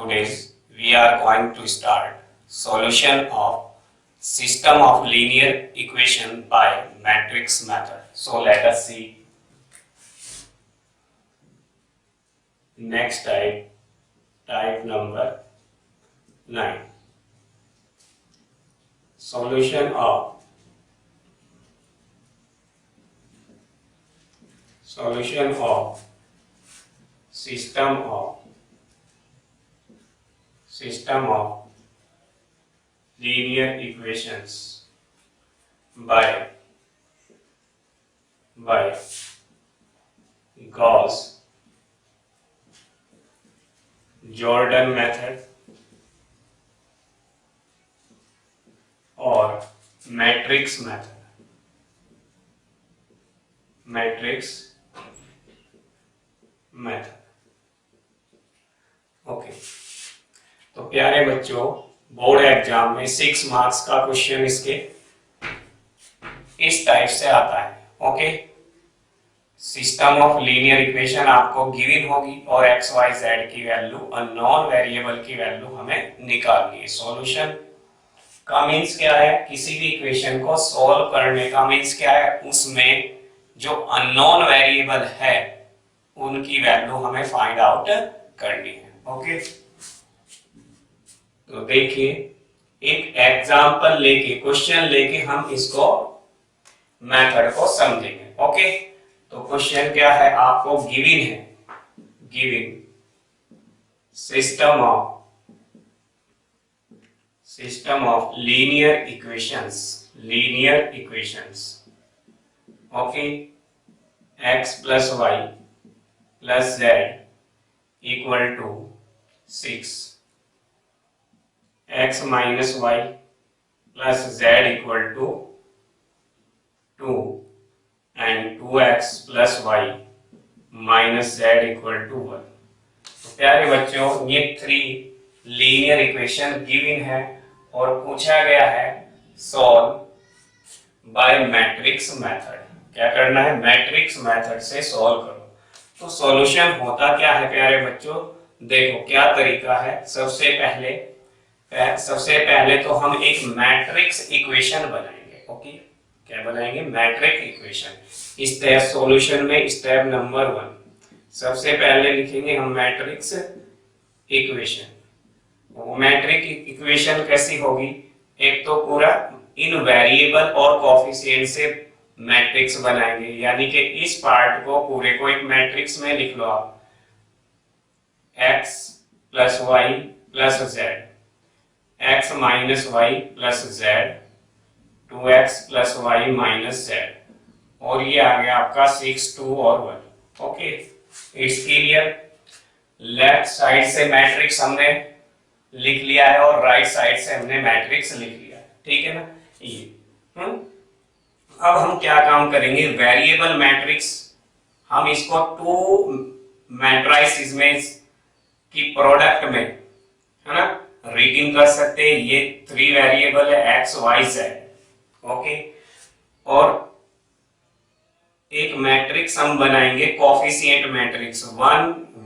Today's we are going to start solution of system of linear equation by matrix method. So let us see next type number 9. Solution of system of linear equations by Gauss-Jordan method और matrix method. Okay, तो प्यारे बच्चों, board exam में 6 marks का question इसके इस type से आता है। Okay, system of linear equation आपको गिवन होगी और एक्स वाई जेड की वैल्यू और नॉन वेरिएबल की वैल्यू हमें निकालनी है। सॉल्यूशन का मीन्स क्या है? किसी भी इक्वेशन को सॉल्व करने का मीन्स क्या है? उसमें जो अननोन वेरिएबल है उनकी वैल्यू हमें फाइंड आउट करनी है। ओके, तो देखिए, एक एग्जांपल लेके, क्वेश्चन लेके हम इसको मेथड को समझेंगे। ओके, तो क्वेश्चन क्या है? आपको given system of linear equations okay, x plus y plus z equal to 6, x minus y plus z equal to 2 and 2x plus y minus z equal to 1। तो प्यारे बच्चों, ये 3 लीनियर इक्वेशन गिवन है और पूछा गया है solve by matrix method. क्या करना है? मैट्रिक्स मेथड से सॉल्व करो। तो सॉल्यूशन होता क्या है प्यारे बच्चों? देखो क्या तरीका है। सबसे पहले तो हम एक मैट्रिक्स इक्वेशन बनाएंगे। ओके, क्या बनाएंगे? Matrix equation. स्टेप सॉल्यूशन में स्टेप नंबर 1 सबसे पहले लिखेंगे हम मैट्रिक्स इक्वेशन। वो मैट्रिक्स इक्वेशन कैसी होगी? एक तो पूरा इन वेरिएबल और कोफिशिएंट से मैट्रिक्स बनाएंगे, यानी कि इस पार्ट को पूरे को एक मैट्रिक्स में लिख लो आप। x plus y plus z, x minus y plus z, 2x plus y minus z, और ये आ गया आपका 6, 2 और 1। Okay, it's clear. Left side से मैट्रिक्स हमने लिख लिया है और राइट साइड से हमने मैट्रिक्स लिख लिया है। ठीक है ना? ये अब हम क्या काम करेंगे? वेरिएबल मैट्रिक्स हम इसको 2 मैट्रिसेस में की प्रोडक्ट में, है ना, रीडिंग कर सकते हैं। ये 3 वेरिएबल है x y z। ओके, और एक मैट्रिक्स हम बनाएंगे कोफिशिएंट मैट्रिक्स 1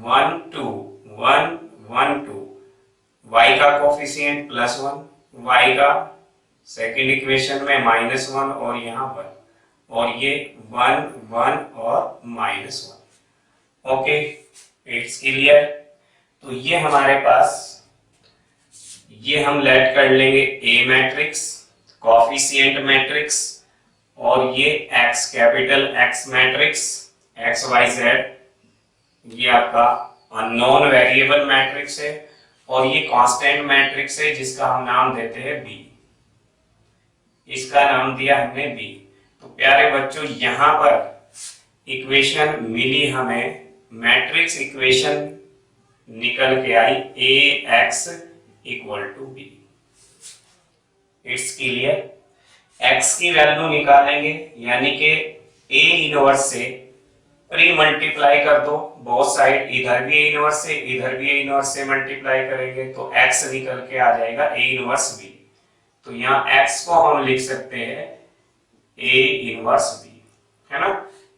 1 2 1 1 2। y का कोफिशिएंट +1, y का सेकेंड इक्वेशन में -1 और यहाँ पर, और ये 1 1 और -1। Okay, it's clear. तो ये हमारे पास, ये हम लेट कर लेंगे A मैट्रिक्स, कोफिशिएंट मैट्रिक्स, और ये X capital X matrix, x y z, ये आपका अननोन वेरिएबल मैट्रिक्स है, और ये कांस्टेंट मैट्रिक्स है जिसका हम नाम देते हैं B। इसका नाम दिया हमने B। तो प्यारे बच्चों, यहां पर इक्वेशन मिली हमें, मैट्रिक्स इक्वेशन निकल के आई AX equal to B। It's clear. X की वैल्यू निकालेंगे, यानी कि A इनवर्स से प्री मल्टीप्लाई कर दो बोथ साइड, इधर भी A इनवर्स से इधर भी A इनवर्स से मल्टीप्लाई करेंगे तो X निकल के आ जाएगा A इनवर्स B। तो यहाँ x को हम लिख सकते हैं A इनवर्स B, है ना।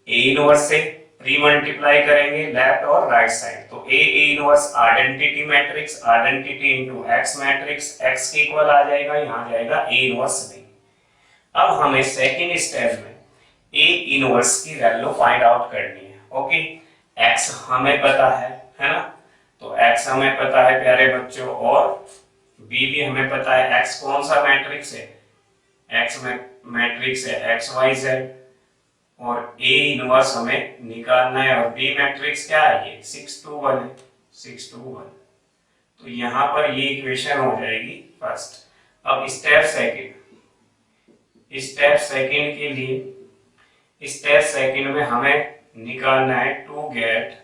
A इनवर्स से प्री मल्टीप्लाई करेंगे लेफ्ट और राइट साइड, तो A inverse identity matrix, identity into x matrix, x के इक्वल आ जाएगा, यहाँ जाएगा ए इनवर्स बी। अब हमें सेकंड स्टेप में ए इनवर्स की वैल्यू फाइंड आउट करनी है। ओके, एक्स हमें पता है ना, तो एक्स हमें पता है प्यारे बच्चों, और बी भी हमें पता है। एक्स कौन सा मैट्रिक्स है, एक्स मैट्रिक्स है एक्स वाई जेड, और ए इनवर्स हमें निकालना है, और बी मैट्रिक्स क्या है, ये 6 2 1 है, 6 2 1। तो यहाँ पर ये इक्वेशन हो जाएगी फर्स्ट। अब स्टेप सेकंड के लिए, स्टेप सेकंड में हमें निकालना है to get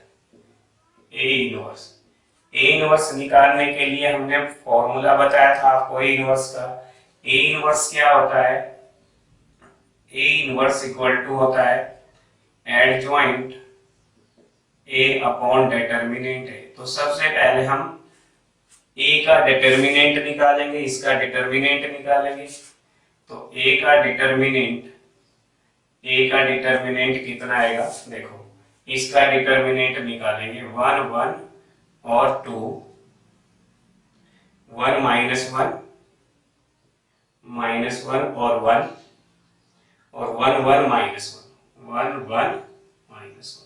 A inverse. A inverse निकालने के लिए हमने फॉर्मूला बताया था आपको ए इनवर्स का। ए इनवर्स क्या होता है, ए इनवर्स इक्वल टू होता है एडजॉइंट ए अपॉन डिटर्मिनेंट है। तो सबसे पहले हम ए का डिटर्मिनेंट निकालेंगे, इसका डिटर्मिनेंट निकालेंगे। तो ए का डिटर्मिनेंट कितना आएगा, देखो इसका डिटर्मिनेंट निकालेंगे 1 1 और 2, 1 माइनस 1 और 1 और 1 1 माइनस 1 माइनस 1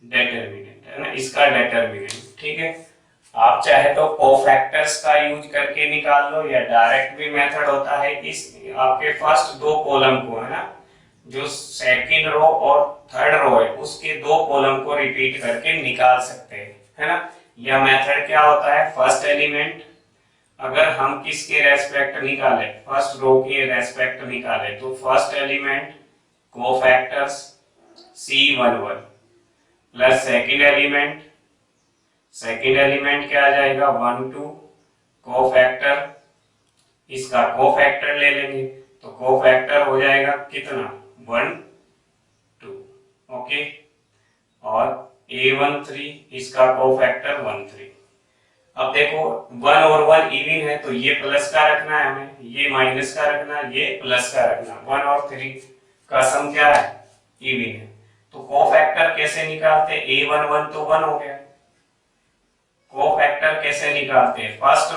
डिटर्मिनेंट है ना, इसका डिटर्मिनेंट। ठीक है, आप चाहे तो कोफैक्टर्स का यूज करके निकाल लो, या डायरेक्ट भी मेथड होता है। इस आपके फर्स्ट दो कॉलम को है ना, जो सेकंड रो और थर्ड रो है उसके दो कॉलम को रिपीट करके निकाल सकते हैं, है ना। यह मेथड क्या होता है, फर्स्ट एलिमेंट अगर हम किसके रेस्पेक्ट निकाले, फर्स्ट रो के रेस्पेक्ट निकाले, तो first element cofactors C11 plus second element क्या आ जाएगा 1 2 कोफैक्टर, इसका कोफैक्टर ले लेंगे, तो कोफैक्टर हो जाएगा कितना 1 2। ओके, और A13 इसका कोफैक्टर 1 3। अब देखो 1 और 1 इवन है, तो ये प्लस का रखना है हमें, ये माइनस का रखना है, ये प्लस का रखना। 1 और 3 का सम क्या है, इवन है। तो कोफैक्टर कैसे निकालते, A11 तो 1 हो गया, कोफैक्टर कैसे निकालते हैं, फर्स्ट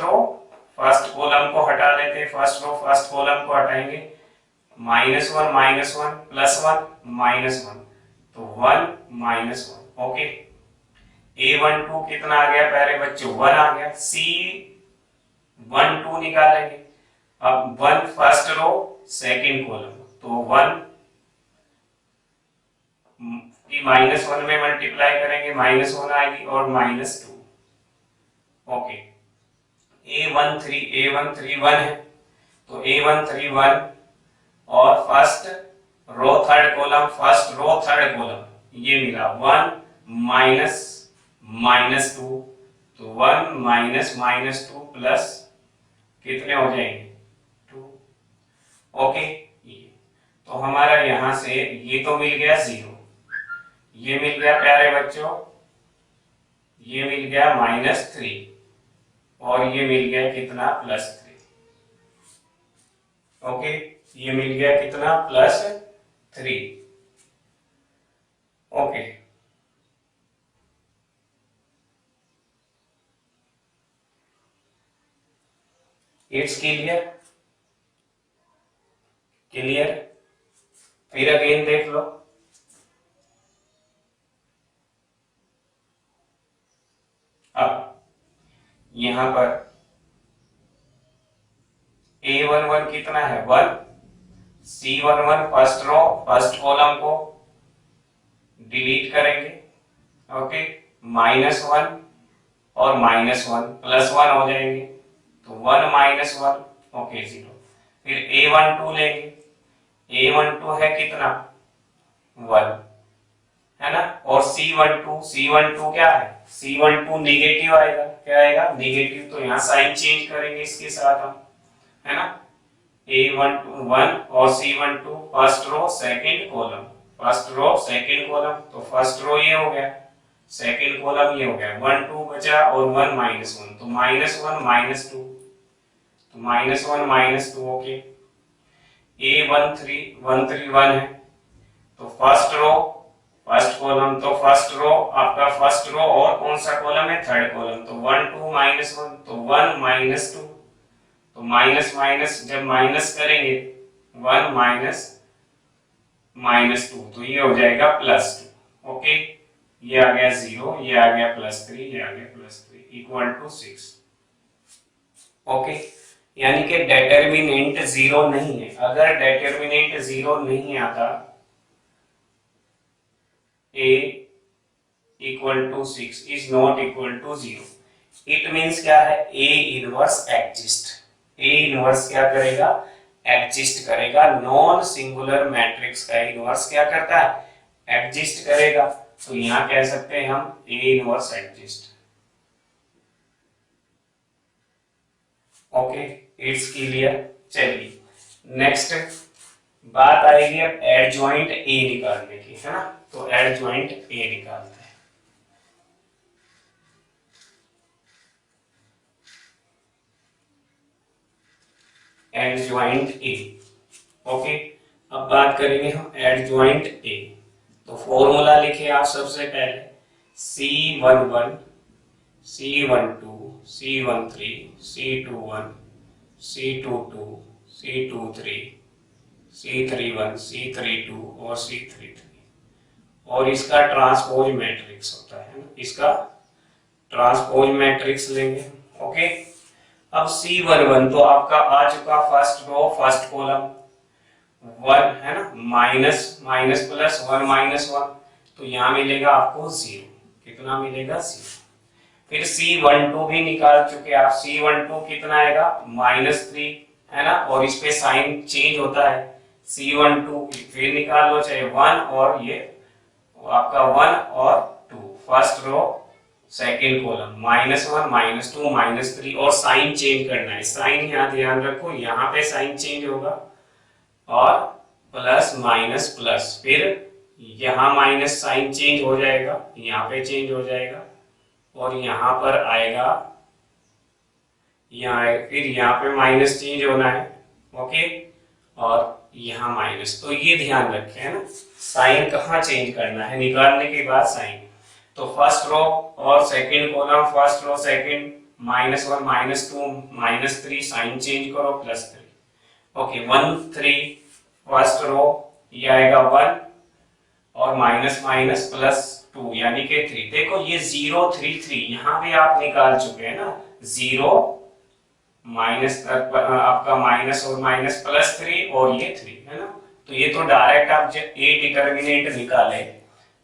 कॉलम को हटा लेते हैं, फर्स्ट कॉलम को हटाएंगे, -1 प्लस 1 -1, तो 1 -1। ओके, A12 कितना आ गया प्यारे बच्चों 1 आ गया। C12 निकालेंगे, अब 1 फर्स्ट रो सेकंड कॉलम, तो 1 की -1 में मल्टीप्लाई करेंगे, -1 आएगी और -2। ओके, A13 1 है, तो A13 1, और फर्स्ट रो थर्ड कॉलम ये मिला 1 -2, तो 1 -2 प्लस कितने हो जाएंगे 2। ओके, तो हमारा यहां से ये तो मिल गया 0, ये मिल गया प्यारे बच्चों, ये मिल गया -3, और ये मिल गया कितना +3। ओके, ये मिल गया कितना +3। Okay, it's clear. फिर अगेन देख लो, अब यहां पर A11 कितना है 1, C11 first row first column को डिलीट करेंगे। ओके, -1 और -1 +1 हो जाएंगे, तो 1 -1, ओके 0। फिर A12 लेंगे, A12 है कितना 1, है ना, और C12 क्या है, C12 नेगेटिव आएगा, क्या आएगा नेगेटिव, तो यहाँ साइन चेंज करेंगे इसके साथ हम, है ना। A12 1 और C12 first row second column, तो फर्स्ट रो ये हो गया, सेकंड कॉलम ये हो गया, 1 2 बचा और 1 -1, तो -1 -2, तो -1 -2। ओके, A13 1 है, तो फर्स्ट रो फर्स्ट कॉलम, तो फर्स्ट रो आपका फर्स्ट रो और कौन सा कॉलम है, थर्ड कॉलम, तो 1 2 -1, तो 1 -2, तो माइनस माइनस जब माइनस करेंगे 1 -2, तो ये हो जाएगा +2। ओके, ये आ गया 0, ये आ गया +3, ये आ गया +3 इक्वल टू 6। ओके, यानी कि डेटर्मिनेंट 0 नहीं है। अगर डेटर्मिनेंट 0 नहीं आता, a equal to 6 is not equal to 0, it means क्या है, a inverse exist. a inverse क्या करेगा, एग्जिस्ट करेगा। नॉन सिंगुलर मैट्रिक्स का इनवर्स क्या करता है, एग्जिस्ट करेगा। तो यहां कह सकते हैं हम a inverse exist. Okay, it's clear. चलिए नेक्स्ट बात आएगी अब एडजॉइंट ए निकालने की, है ना। तो एडजॉइंट ए निकालते हैं। Adjoint A. ओके, अब बात करेंगे हम एडजॉइंट ए। तो फॉर्मूला लिखे आप सबसे पहले, C11 C12 C13 C21 C22 C23 C31 C32 और C33, और इसका ट्रांसपोज मैट्रिक्स होता है ना, इसका ट्रांसपोज मैट्रिक्स लेंगे। ओके, अब C11 तो आपका आ चुका फर्स्ट रो फर्स्ट कॉलम 1 है ना, माइनस माइनस प्लस 1 -1, तो यहां मिलेगा आपको 0। कितना मिलेगा, 0। फिर C12 भी निकाल चुके आप, C12 कितना आएगा, -3 है ना, और इस पे साइन चेंज होता है। C12 फिर निकाल लो, चाहे 1 और ये आपका 1 और 2, फर्स्ट रो सेकेंड कॉलम, -1 -2 -3, और साइन चेंज करना है। साइन यहाँ ध्यान रखो, यहाँ पे साइन चेंज होगा, और प्लस माइनस प्लस, फिर यहाँ माइनस साइन चेंज हो जाएगा, यहाँ पे चेंज हो जाएगा, और यहाँ पर आएगा, यहाँ फिर यहाँ पे माइनस चेंज होना है। ओके, और यहाँ माइनस, तो ये ध्यान रखें, है ना, साइन कहाँ चेंज करना है निकालने के बाद साइन। तो फर्स्ट रो और second column, first row second, -1 -2 -3, sign change करो, +3। ओके, 1 3 फर्स्ट रो, ये आएगा 1 और माइनस माइनस +2 यानी कि 3। देखो ये 0 3 3 यहाँ भी आप निकाल चुके हैं ना, 0 माइनस आपका माइनस और माइनस +3 और ये 3 है ना। तो ये तो डायरेक्ट आप ए डिटर्मिनेंट निकाले,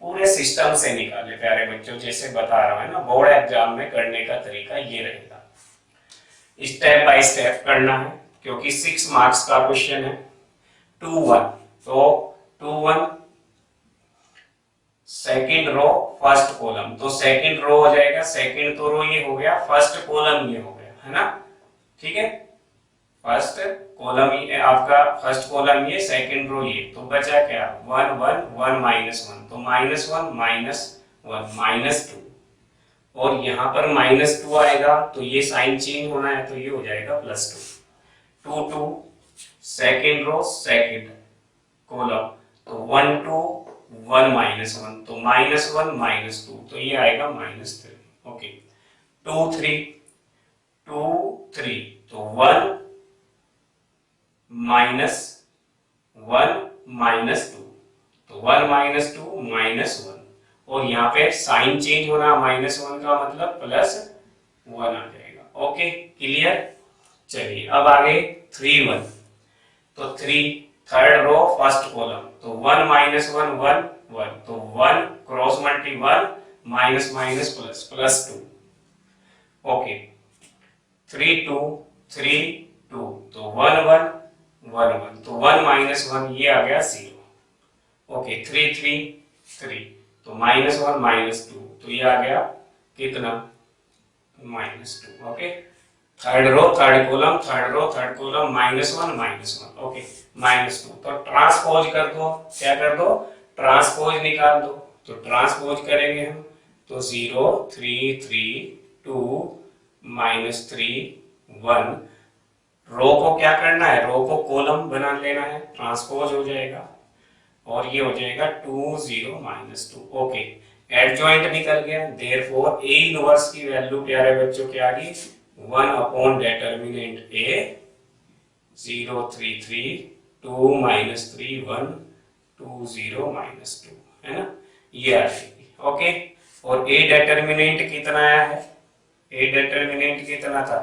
पूरे सिस्टम से निकाले प्यारे बच्चों, जैसे बता रहा हूं, है ना। बोर्ड एग्जाम में करने का तरीका ये रहेगा, स्टेप बाय स्टेप करना है, क्योंकि 6 मार्क्स का क्वेश्चन है। 2 1, तो 2 1 सेकंड रो फर्स्ट कॉलम, तो सेकंड रो हो जाएगा, सेकंड तो रो ये हो गया, फर्स्ट कॉलम ये हो गया, है ना। ठीक है, फर्स्ट कॉलम ये आपका, फर्स्ट कॉलम ये, सेकंड रो ये, तो बचा क्या, 1 1 1 -1, तो -1 -1 -2, और यहाँ पर -2 आएगा, तो ये साइन चेंज होना है, तो ये हो जाएगा +2। 2 2 सेकंड रो सेकंड कॉलम, तो 1 2 1 -1, तो -1 -2, तो ये आएगा -3। ओके, 2 3 2 3, तो 1 -1 -2, तो 1 -2 -1, और यहाँ पे साइन चेंज होना, -1 का मतलब +1 आ जाएगा। Okay, clear. चलिए अब आगे 3 1, तो 3 थर्ड रो फर्स्ट कॉलम, तो 1 -1 1 1, तो 1 cross multi 1 minus minus plus +2। Okay, 3 2 3 2, तो 1 1 1 1, तो 1 -1 ये आ गया 0। ओके, 3 3 3, तो -1 -2, तो ये आ गया कितना, -2। Okay, third row third column, third row third column, -1 -1, okay, -2, तो ट्रांसपोज कर दो, क्या कर दो, ट्रांसपोज निकाल दो। तो ट्रांसपोज करेंगे हम, तो 0 3 3 2 -3 1, रो को क्या करना है, रो को कॉलम बना लेना है, ट्रांसपोज हो जाएगा, और ये हो जाएगा 2 0 -2। ओके, एडजॉइंट निकल गया, देयरफॉर ए इनवर्स की वैल्यू प्यारे बच्चों क्या आ गई, 1 अपॉन डिटर्मिनेंट ए 0 3 3 2 -3 1 2 0 -2 है ना, ये आ जाएगी। ओके, और ए डिटर्मिनेंट कितना आया है, ए डिटर्मिनेंट कितना था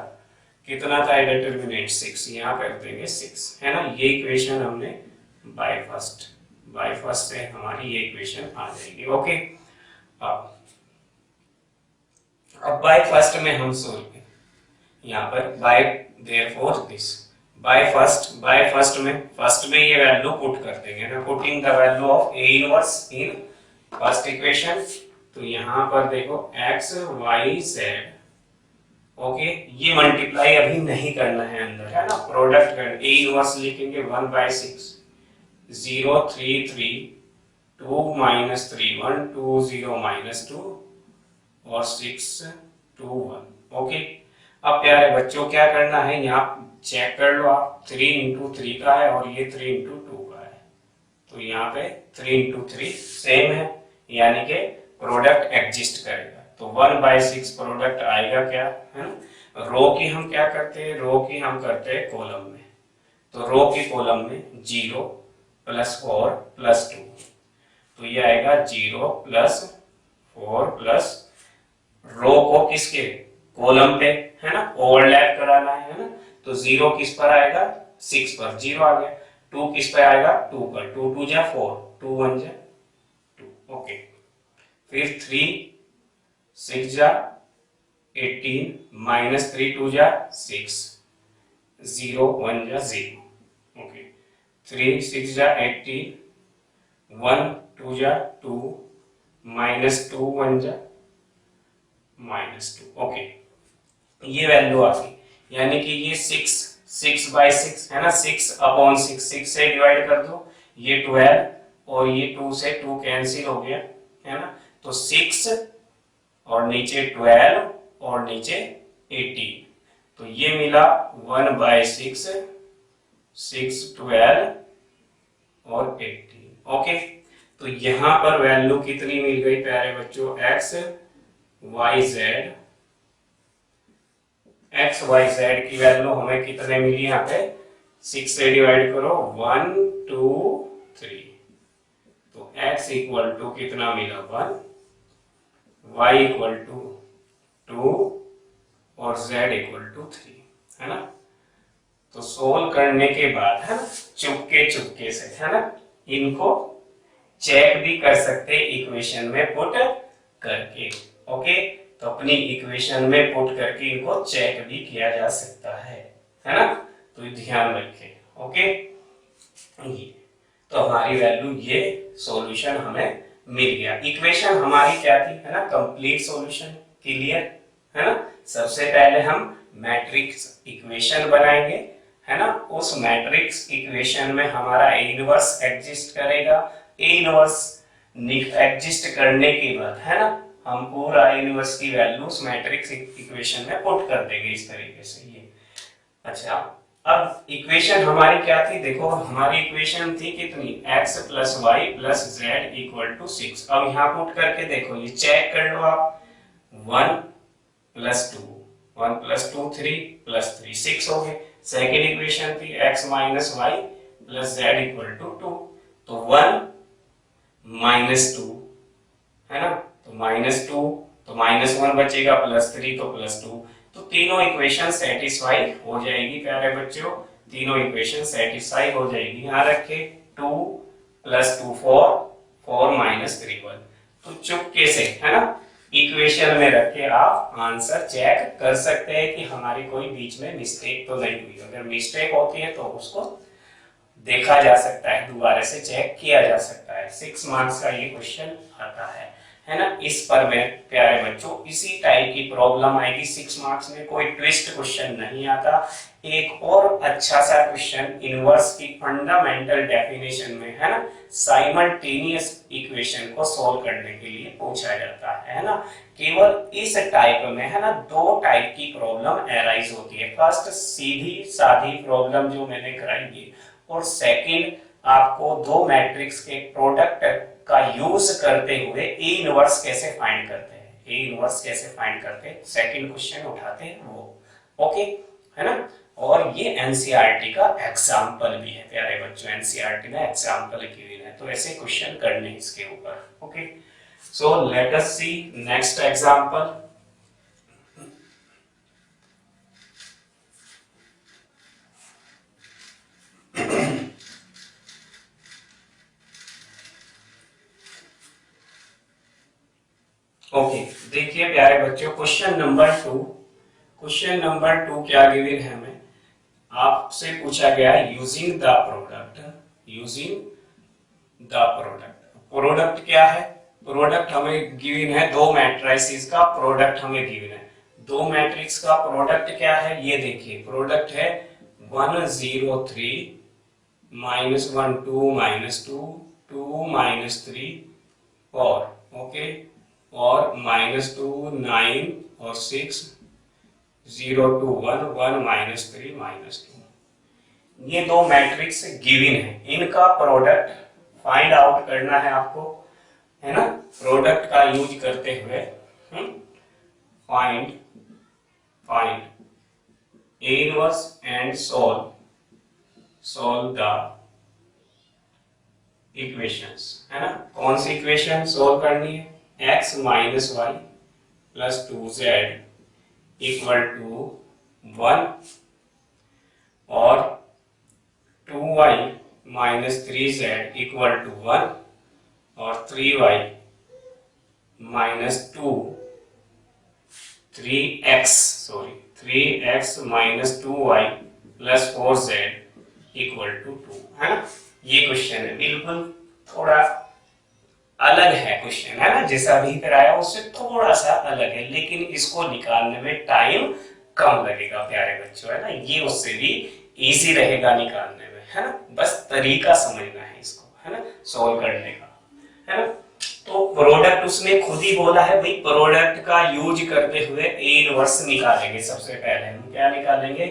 ए डिटर्मिनेंट 6, यहाँ कर देंगे 6 है ना। ये इक्वेशन हमने बाय फर्स्ट से हमारी ये इक्वेशन आ जाएगी। ओके, अब बाय फर्स्ट में हम सोल्व यहाँ पर by therefore this by first में ये वैल्यू पुट कर देंगे ना, putting the value of A inverse in first equation. तो यहाँ पर देखो x y z, ओके, ये मल्टीप्लाई अभी नहीं करना है अंदर है ना, प्रोडक्ट कर ए इनवर्स लिखेंगे 1/6 0 3 3 2 -3 1 2 0 -2 और 6 2 1। ओके, अब प्यारे बच्चों क्या करना है, यहाँ चेक कर लो आप, 3 × 3 का है और ये 3 × 2 का है, तो यहाँ पे 3 × 3 सेम है, यानी कि प्रोडक्ट एग्जिस्ट करेगा। तो 1/6 प्रोडक्ट आएगा क्या है ना। रो की हम क्या करते हैं, रो की हम करते हैं कॉलम में, तो रो की कॉलम में 0 + 4 + 2, तो ये आएगा 0 + 4 + रो को किसके कॉलम पे है ना ओवरलैप कराना है ना, तो 0 किस पर आएगा 6 पर, 0 आ गया, 2 किस पर आएगा 2 पर, 2 2 जा 4 2 1 जा 2। ओके, फिर 3 6 जा 18 -3 2 जा 6 0 1 जा 0। ओके, 3 6 जा 18 1 2 जा 2 -2 1 जा -2। ओके, ये वैल्यू आ गई, यानी कि ये 6/6 है ना, 6/6 6 से डिवाइड कर दो, ये 12 और ये 2 से 2 कैंसिल हो गया है ना, तो 6 और नीचे 12 और नीचे 18, तो ये मिला 1/6 6 12 और 18। ओके, तो यहां पर वैल्यू कितनी मिल गई प्यारे बच्चों, एक्स वाई जेड की वैल्यू हमें कितने मिली, यहाँ पे 6 से डिवाइड करो 1 2 3, तो x इक्वल टू कितना मिला 1, y इक्वल टू 2 और z इक्वल टू 3 है ना। तो सोल्व करने के बाद है ना, चुपके से है ना, इनको चेक भी कर सकते इक्वेशन में पुट करके। ओके, तो अपनी इक्वेशन में पुट करके इनको चेक भी किया जा सकता है ना, तो ध्यान रखें। ओके, ये तो हमारी वैल्यू, ये सॉल्यूशन हमें मिल गया। इक्वेशन हमारी क्या थी है ना, कंप्लीट सॉल्यूशन, क्लियर है ना। सबसे पहले हम मैट्रिक्स इक्वेशन बनाएंगे है ना, उस मैट्रिक्स इक्वेशन में हमारा ए इनवर्स एग्जिस्ट करेगा, ए इनवर्स एग्जिस्ट करने के बाद है ना, हम पूरा इनवर्स की वैल्यू उस मैट्रिक्स इक्वेशन में पुट कर देंगे इस तरीके से ये। अच्छा, अब इक्वेशन हमारी क्या थी, देखो हमारी इक्वेशन थी कितनी, x + y + z = 6। अब यहाँ पुट करके देखो, ये चेक कर लो आप, 1 + 2 1 + 2 3 + 3 6 हो गए। सेकेंड इक्वेशन थी x - y + z = 2, तो 1 - 2 है ना, तो -2 तो -1 बचेगा, +3 तो +2, तो तीनों इक्वेशन सेटिस्फाई हो जाएगी प्यारे बच्चों, तीनों इक्वेशन सेटिस्फाई हो जाएगी। यहाँ रखे 2 + 2 4 4 - 3 1, तो चुपके से है ना इक्वेशन में रख के आप आंसर चेक कर सकते हैं कि हमारी कोई बीच में मिस्टेक तो नहीं हुई। अगर मिस्टेक होती है तो उसको देखा जा सकता है, दोबारा से चेक किया जा सकता है। 6 मार्क्स का ये क्वेश्चन आता है ना। इस पर में प्यारे बच्चों इसी टाइप की प्रॉब्लम आएगी 6 मार्क्स में, कोई ट्विस्ट क्वेश्चन नहीं आता। एक और अच्छा सा क्वेश्चन इनवर्स की फंडामेंटल डेफिनेशन में है ना, साइमल्टेनियस इक्वेशन को सॉल्व करने के लिए पूछा जाता है ना। केवल इस टाइप में है ना 2 टाइप की प्रॉब्लम एराइज होती है। फर्स्ट सीधी सादी प्रॉब्लम जो मैंने कराई है, और सेकंड आपको 2 मैट्रिक्स के प्रोडक्ट का यूज करते हुए ए इनवर्स कैसे फाइंड करते हैं, ए इनवर्स कैसे फाइंड करते हैं, सेकंड क्वेश्चन उठाते हैं वो। ओके, है ना। और ये एनसीईआरटी का एग्जाम्पल भी है प्यारे बच्चों, एनसीईआरटी में एग्जाम्पल गिवन है, तो ऐसे क्वेश्चन करने इसके ऊपर। ओके, सो लेट अस सी नेक्स्ट एग्जाम्पल। ओके, देखिए प्यारे बच्चों क्वेश्चन नंबर 2, क्वेश्चन नंबर 2 क्या गिवन है हमें, आपसे पूछा गया using the product, using the product, product क्या है, प्रोडक्ट हमें गिवन है दो मैट्रिसेस का प्रोडक्ट हमें गिवन है, दो मैट्रिक्स का प्रोडक्ट क्या है ये देखिए, प्रोडक्ट है 1 0 3 -1 2 -2 2 -3 4, ओके, और -2 9 और 6 0 2 1 1 -3 -2, ये दो मैट्रिक्स गिवन है, इनका प्रोडक्ट फाइंड आउट करना है आपको, है ना। प्रोडक्ट का यूज करते हुए find A inverse and solve the equations, है ना। कौन सी इक्वेशन सॉल्व करनी है, x minus y plus 2z equal to 1 और 2y minus 3z equal to 1 और 3y minus 3x minus 2y plus 4z equal to 2, है ना। ये क्वेश्चन है, बिल्कुल थोड़ा अलग है क्वेश्चन, है ना, जैसा अभी कराया उससे थोड़ा सा अलग है, लेकिन इसको निकालने में टाइम कम लगेगा प्यारे बच्चों, है ना, ये उससे भी इजी रहेगा निकालने में, है ना, बस तरीका समझना है इसको, है ना, सॉल्व करने का, है ना। तो प्रोडक्ट उसने खुद ही बोला है भाई, प्रोडक्ट का यूज करते हुए ए इनवर्स निकालेंगे, सबसे पहले हम क्या निकालेंगे,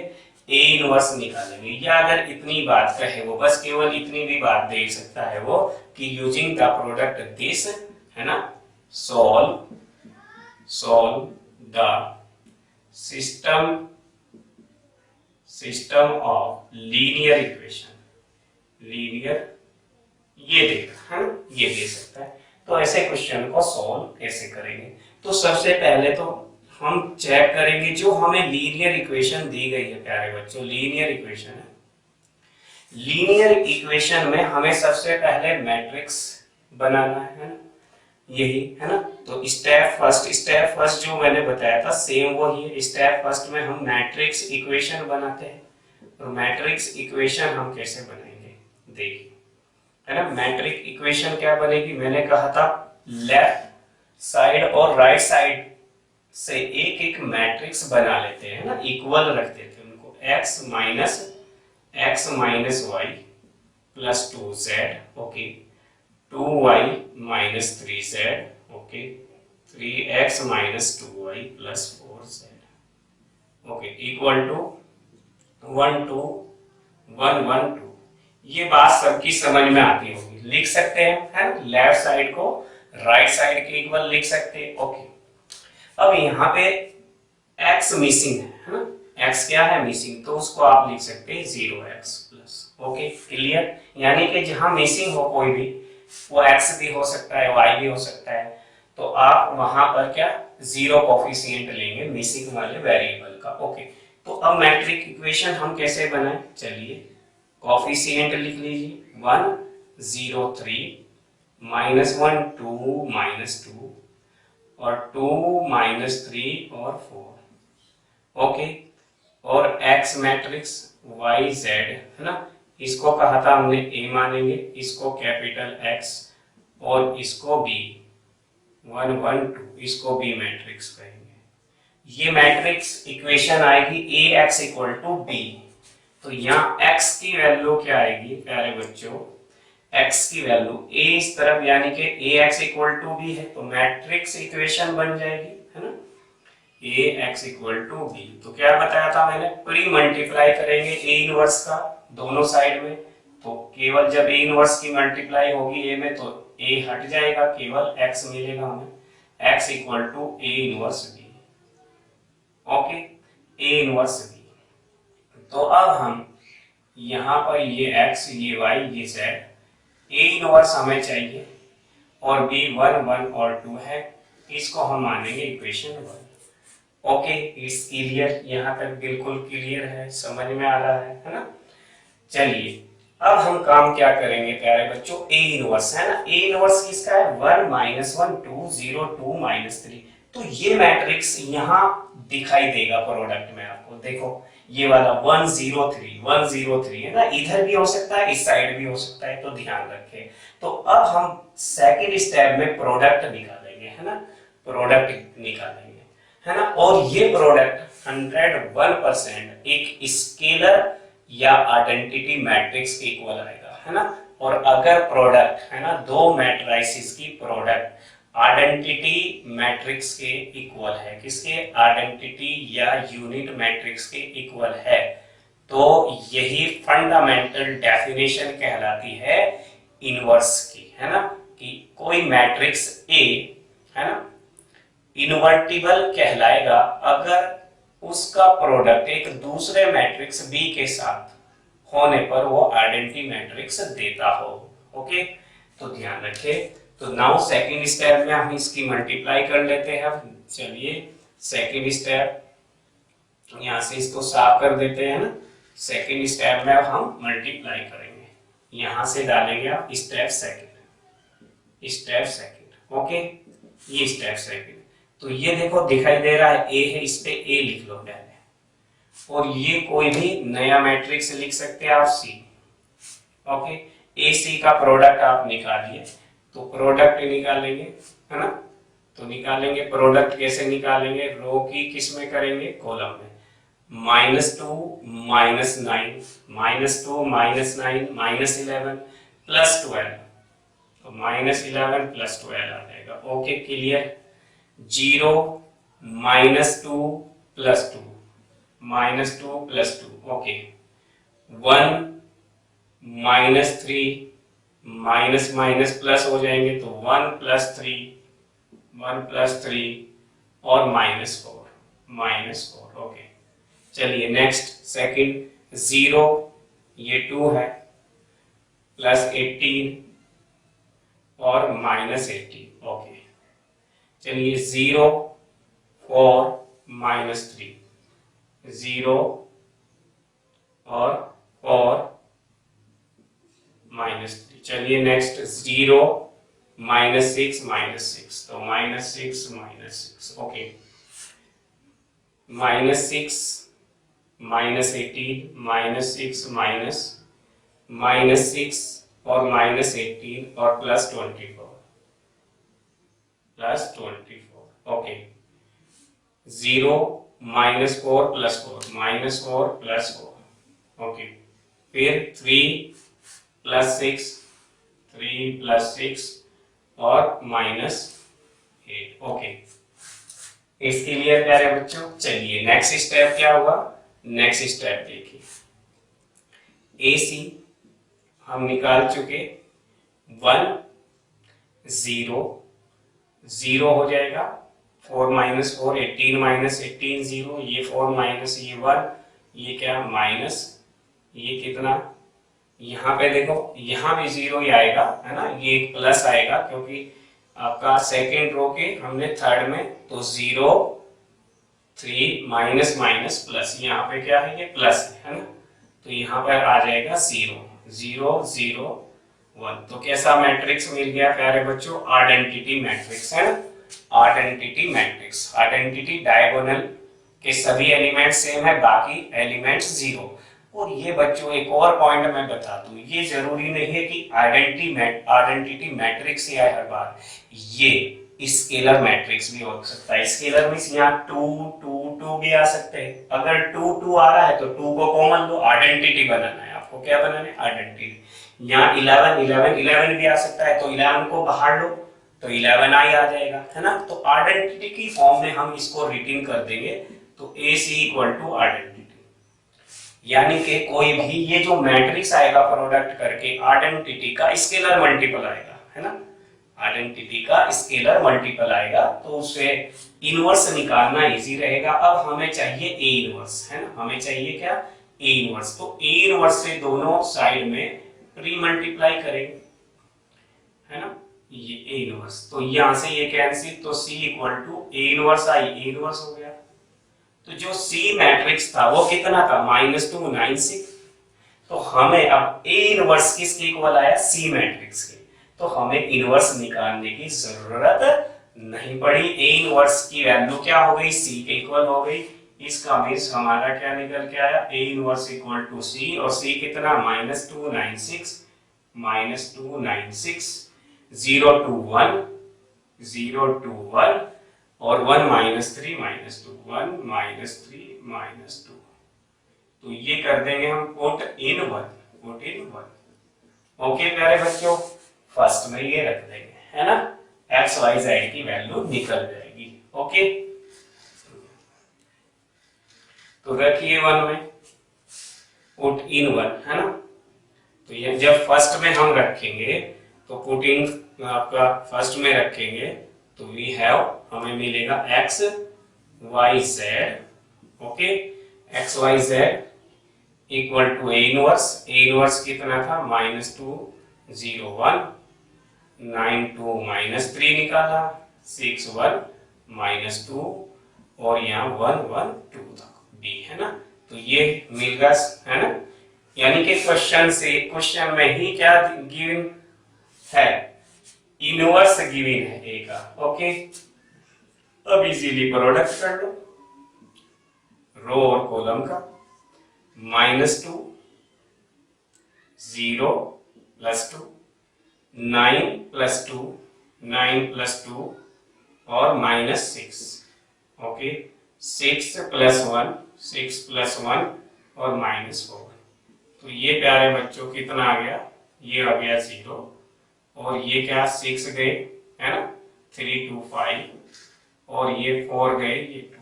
ए इनवर्स निकालेंगे, या अगर इतनी बात कहे वो, बस केवल इतनी भी बात दे सकता है वो कि यूजिंग द प्रोडक्ट दिस, है ना, solve the system of linear equation, linear, ये देगा, है ना, ये दे सकता है। तो ऐसे क्वेश्चन को सॉल्व कैसे करेंगे, तो सबसे पहले तो हम चेक करेंगे जो हमें लीनियर इक्वेशन दी गई है प्यारे बच्चों, लीनियर इक्वेशन है, लीनियर इक्वेशन में हमें सबसे पहले मैट्रिक्स बनाना है ना, यही है ना। तो स्टेप फर्स्ट जो मैंने बताया था सेम वही है, स्टेप फर्स्ट में हम मैट्रिक्स इक्वेशन बनाते हैं, और मैट्रिक्स इक्वेशन हम कैसे बनाएंगे देखिए, है ना। मैट्रिक्स इक्वेशन क्या बनेगी, मैंने कहा था लेफ्ट साइड और राइट साइड से एक एक मैट्रिक्स बना लेते हैं ना, इक्वल रख देते हैं उनको, x minus y plus 2z, okay, 2y minus 3z, okay, 3x minus 2y plus 4z, okay, equal to 1 2 1 1 2। ये बात सबकी समझ में आती होगी, लिख सकते हैं, है ना, लेफ्ट साइड को राइट साइड के इक्वल लिख सकते हैं, ओके। अब यहाँ पे x मिसिंग है ना, x क्या है मिसिंग, तो उसको आप लिख सकते हैं 0x प्लस, ओके, क्लियर। यानी कि जहां मिसिंग हो कोई भी, वो x भी हो सकता है, y भी हो सकता है, तो आप वहां पर क्या जीरो कोफिशिएंट लेंगे मिसिंग वाले वेरिएबल का, ओके। तो अब मैट्रिक्स इक्वेशन हम कैसे बनाएं, चलिए कोफिशिएंट लिख लीजिए, 1 0 3 -1 2 -2 और 2 -3 और 4, ओके। और x मैट्रिक्स y z, है ना, इसको कहा था हमने a मानेंगे, इसको कैपिटल X और इसको b 1 1 2, इसको b मैट्रिक्स कहेंगे। ये मैट्रिक्स इक्वेशन आएगी ax इक्वल टू b, तो यहाँ x की वैल्यू क्या आएगी प्यारे बच्चों, x की वैल्यू a इस तरफ, यानी कि ax इक्वल टू b है, तो मैट्रिक्स इक्वेशन बन जाएगी, है ना, ax इक्वल टू b। तो क्या बताया था मैंने, प्री मल्टीप्लाई करेंगे a इनवर्स का दोनों साइड में, तो केवल जब a इनवर्स की मल्टीप्लाई होगी a में, तो ए हट जाएगा, केवल एक्स मिलेगा हमें। X equal to A inverse B. Okay, A inverse B. तो अब हम यहाँ पर ये एक्स, ये वाई, ये जेड, ए इनवर्स हमें चाहिए और बी 1 1 और 2 है, इसको हम मानेंगे इक्वेशन 1। ओके, इट्स क्लियर, यहाँ तक बिल्कुल क्लियर है, समझ में आ रहा है ना। चलिए अब हम काम क्या करेंगे प्यारे बच्चों, ए इनवर्स है ना, ए इनवर्स किसका है, 1 -1 2 0 2 -3। तो ये मैट्रिक्स यहाँ दिखाई देगा प्रोडक्ट में आपको, देखो ये वाला 1 0 3 1 0 3 है ना, इधर भी हो सकता है, इस साइड भी हो सकता है, तो ध्यान रखें। तो अब हम सेकंड स्टेप में प्रोडक्ट निकालेंगे, है ना, प्रोडक्ट निकालेंगे, है ना। और ये प्रोडक्ट 101% एक स्केलर या आइडेंटिटी मैट्रिक्स के इक्वल आएगा, है ना। और अगर प्रोडक्ट, है ना, दो मैट्रिसेस की प्रोडक्ट आइडेंटिटी मैट्रिक्स के इक्वल है, किसके, आइडेंटिटी या यूनिट मैट्रिक्स के इक्वल है, तो यही फंडामेंटल डेफिनेशन कहलाती है इनवर्स की, है ना, कि कोई मैट्रिक्स ए, है ना, इनवर्टिबल कहलाएगा अगर उसका प्रोडक्ट एक दूसरे मैट्रिक्स बी के साथ होने पर वो आइडेंटिटी मैट्रिक्स देता हो। ओके, तो ध्यान रखें। तो नाउ सेकंड स्टेप में हम इसकी मल्टीप्लाई कर लेते हैं। चलिए सेकंड स्टेप, यहां से इसको साफ कर देते हैं ना। सेकंड स्टेप में अब हम मल्टीप्लाई करेंगे, यहां से डालेंगे आप step second, step second. Okay, ये स्टेप सेकंड। तो ये देखो दिखाई दे रहा है ए है, इस पे ए लिख लो पहले, और ये कोई भी नया मैट्रिक्स लिख सकते हैं आप सी। ओके, ए सी का प्रोडक्ट आप निकालिए, तो प्रोडक्ट निकालेंगे, है ना। तो निकालेंगे प्रोडक्ट, कैसे निकालेंगे, रो की किस में करेंगे, कॉलम में। -2 -9 -2 -9 -11 +12, तो -11 +12 आ जाएगा। Okay, clear. 0 -2 +2 -2 +2, okay. 1 -3 minus minus plus हो जाएंगे, तो 1 + 3 1 + 3 और -4 ओके। चलिए नेक्स्ट सेकंड, 0 ये 2 है, +18 और -18 ओके। चलिए 0 4 -3 0 और -3। चलिए नेक्स्ट 0 -6 -6, तो -6 ओके। -6 -18 -6 -6 और -18 और +24 ओके। 0 -4 +4 -4 +4 ओके। फिर 3 +6 3 +6 और -8 ओके। इसके लिए प्यारे बच्चों, चलिए नेक्स्ट स्टेप क्या होगा, नेक्स्ट स्टेप देखिए। AC हम निकाल चुके, 1 0 0 हो जाएगा, 4 -4 18 -18 0, ये 4 माइनस ये 1, ये क्या माइनस, ये कितना, यहाँ पे देखो यहाँ भी 0 ही आएगा, है ना, ये एक प्लस आएगा क्योंकि आपका सेकेंड रो के हमने थर्ड में, तो 0 3 माइनस माइनस प्लस, यहाँ पे क्या है, ये प्लस है ना, तो यहाँ पर आ जाएगा 0 0 0 1। तो कैसा मैट्रिक्स मिल गया प्यारे बच्चों, आइडेंटिटी मैट्रिक्स, है ना, आइडेंटिटी मैट्रिक्स। आइडेंटिटी डायगोनल के सभी एलिमेंट सेम है, बाकी एलिमेंट्स 0। और ये बच्चों एक और पॉइंट मैं बता दूं, ये जरूरी नहीं है कि आइडेंटिटी मैट्रिक्स ही आए हर बार, ये स्केलर मैट्रिक्स भी हो सकता है। स्केलर मींस यहाँ 2 2 2 भी आ सकते हैं। अगर 2 2 आ रहा है तो 2 को कॉमन लो, आइडेंटिटी बनाना है आपको, क्या बनाना है, आइडेंटिटी। यहाँ 11 11 11 भी आ सकता है, तो 11 को बाहर लो तो 11 आ जाएगा, है ना। तो आइडेंटिटी की फॉर्म में हम इसको रिटन कर देंगे, तो AC = आइडेंटिटी। यानी कि कोई भी ये जो मैट्रिक्स आएगा प्रोडक्ट करके, आइडेंटिटी का स्केलर मल्टीपल आएगा, है ना। आइडेंटिटी का स्केलर मल्टीपल आएगा तो उसे इनवर्स निकालना इजी रहेगा। अब हमें चाहिए ए इनवर्स, है ना, हमें चाहिए क्या, ए इनवर्स। तो ए इनवर्स से दोनों साइड में प्री मल्टीप्लाई करेंगे, है ना, ये ए इनवर्स, तो यहां से ये कैंसिल, तो C equal to A inverse I, A inverse हो गया। तो जो सी मैट्रिक्स था वो कितना था, -296। तो हमें अब ए इनवर्स किसके इक्वल आया, सी मैट्रिक्स के, तो हमें इनवर्स निकालने की जरूरत नहीं पड़ी। ए इनवर्स की वैल्यू क्या हो गई, सी के इक्वल हो गई। इसका मीन्स हमारा क्या निकल के आया, ए इनवर्स इक्वल टू सी, और सी कितना, -296, -296, 0 to 1, 0 to 1, और 1 -3 -2, 1 -3 -2। तो ये कर देंगे हम put in 1, put in 1। Okay प्यारे बच्चों, फर्स्ट में ये रख देंगे, है ना, एक्स वाई जेड की वैल्यू निकल जाएगी। ओके, तो रखिए 1 में पुट इन 1, है ना। तो ये जब फर्स्ट में हम रखेंगे तो पुट इन आपका फर्स्ट में रखेंगे तो वी हैव, हमें मिलेगा X Y Z. Okay, X Y Z equal to A inverse, A inverse कितना था, -201, 92 -3 निकाला, 61 -2, और यहाँ 112 तक बी, है ना। तो ये मिल गया, है ना, यानी कि क्वेश्चन में ही क्या गिवन है, इनवर्स गिवन है ए का। ओके, अब इजीली प्रोडक्ट कर लो रो और कॉलम का, -2, 0 + 2, 9 + 2, 9 + 2, और -6। ओके, 6 + 1, 6 + 1, और -4। तो ये प्यारे बच्चों कितना आ गया, ये आ गया 0, और ये क्या 6 गए, है ना, 3 2 5, और ये 4 गए, ये 2।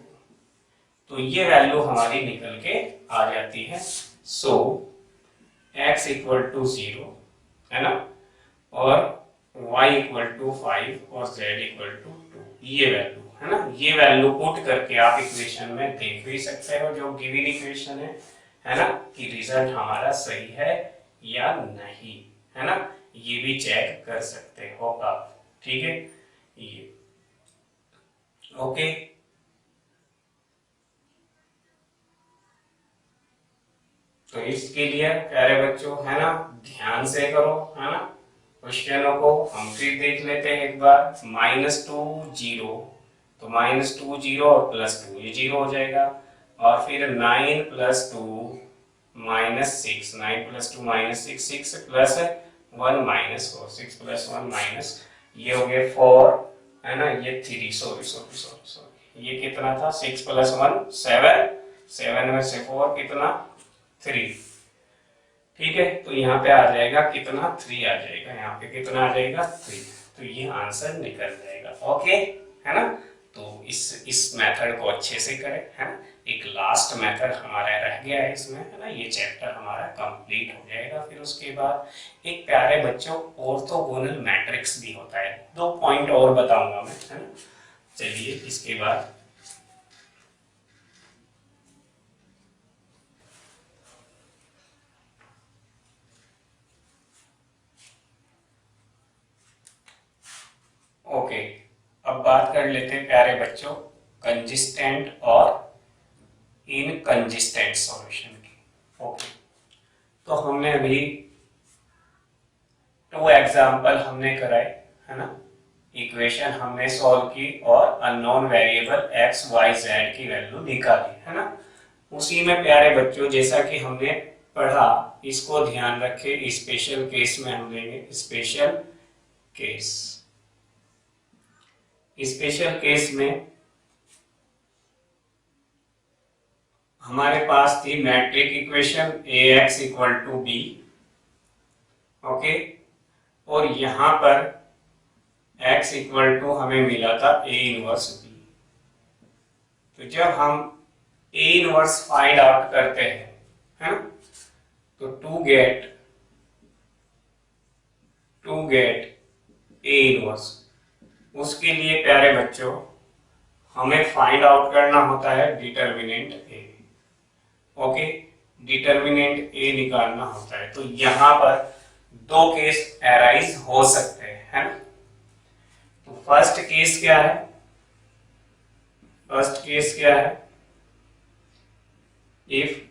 तो ये वैल्यू हमारी निकल के आ जाती है। सो x = 0, है ना, और y = 5, और z = 2, ये वैल्यू, है ना। ये वैल्यू पुट करके आप इक्वेशन में देख भी सकते हो जो गिवन इक्वेशन है ना, कि रिजल्ट हमारा सही है या नहीं, है ना, ये भी चेक कर सकते हो आप। ठीक है, ये ओके। तो इसके लिए प्यारे बच्चों, है ना, ध्यान से करो, है ना, क्वेश्चनों को हम फिर देख लेते हैं एक बार। -2 0, तो -2 0 और +2, ये 0 हो जाएगा, और फिर 9 + 2 -6, 9 + 2 -6, 6 + 1 -4, 6 + 1 ये हो गए 4, है ना, ये 3, सॉरी, ये कितना था, 6 + 1 7, 7 में से 4 कितना, 3। ठीक है, तो यहाँ पे आ जाएगा कितना, 3 आ जाएगा, यहाँ पे कितना आ जाएगा, 3। तो ये आंसर निकल जाएगा। ओके, है ना। तो इस मेथड को अच्छे से करें, है ना। एक लास्ट मेथड हमारा रह गया है इसमें, है ना, ये चैप्टर हमारा कंप्लीट हो जाएगा। फिर उसके बाद एक प्यारे बच्चों ऑर्थोगोनल मैट्रिक्स भी होता है, 2 पॉइंट और बताऊंगा मैं, है ना। चलिए इसके बाद ओके, अब बात कर लेते हैं प्यारे बच्चों कंसिस्टेंट और इनकंसिस्टेंट सॉल्यूशन की। ओके, तो हमने अभी 2 एग्जांपल हमने कराए, है ना, इक्वेशन हमने सॉल्व की और unknown variable x y z की वैल्यू निकाली, है ना। उसी में प्यारे बच्चों जैसा कि हमने पढ़ा, इसको ध्यान रखें, स्पेशल केस में हम लेंगे स्पेशल केस। स्पेशल केस में हमारे पास थी matrix equation ax = b। Okay, और यहां पर x = हमें मिला था a इनवर्स b। तो जब हम a इनवर्स फाइंड आउट करते हैं, है ना, तो टू गेट ए इनवर्स, उसके लिए प्यारे बच्चों हमें फाइंड आउट करना होता है डिटर्मिनेंट ए। ओके, डिटर्मिनेंट ए निकालना होता है। तो यहां पर दो केस एराइज हो सकते हैं, है ना। तो फर्स्ट केस क्या है, फर्स्ट केस क्या है, if